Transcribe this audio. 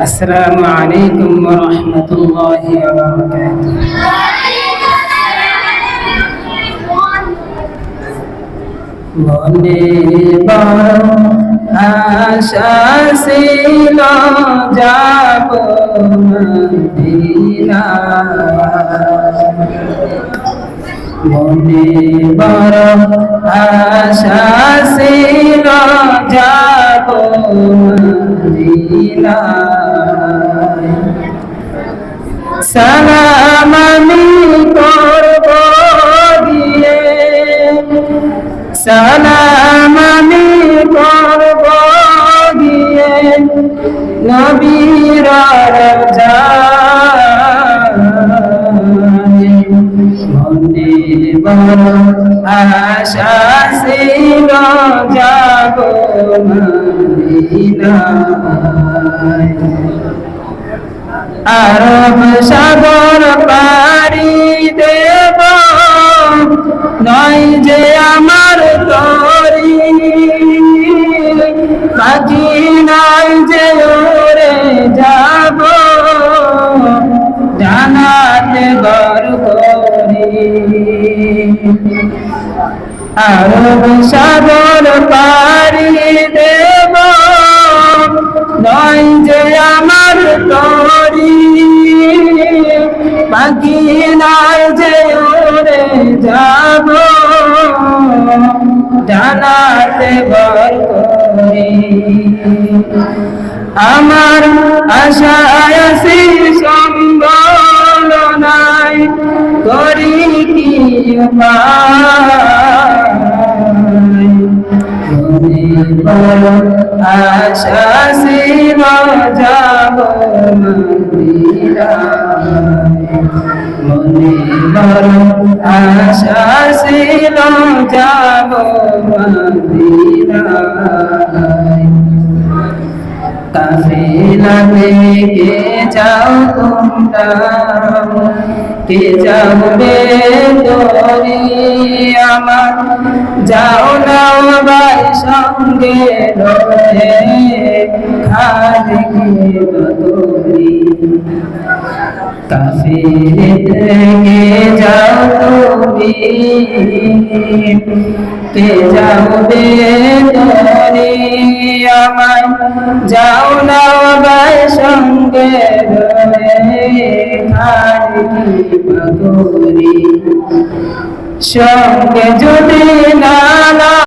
السلام عليكم ورحمة الله وبركاته. মনে বড় আশা ছিল যাব মদিনা, মনে বড় আশা ছিল যাব মদিনা। সালাম আমি করব গিয়ে, সালাম আমি করব গিয়ে নবীর রওজায়। মনে বড় আশা ছিল যাব মদিনায়। আরব সাগর পাড়ি দেব নয় যে আমার তরি, পাখি নয় যে উড়ে যাব জানাতে ঘর করি। আরব সাগর পাড়ি দেব নয় যে আমার তরি, পাখি নয় যে উড়ে যাব জানাতে ভর করি। আমার আশায় আছি সম্বল নাই, করি কি উপায়। মনে বড় আশা ছিল যাব মদিনায়, মনে বড় আশা ছিল যাব মদিনায়। কাফেলা থেকে যাও তোমরা, কে যাবে তোরি আমার, যাও না ভাই সঙ্গে রয়ে খালি বদরি। কাফেলা থেকে যাও তুমি, কে যাবে তোরি আমার, যাও না ভাই সঙ্গে রয়ে খালি বদরি। সঙ্গে যদি না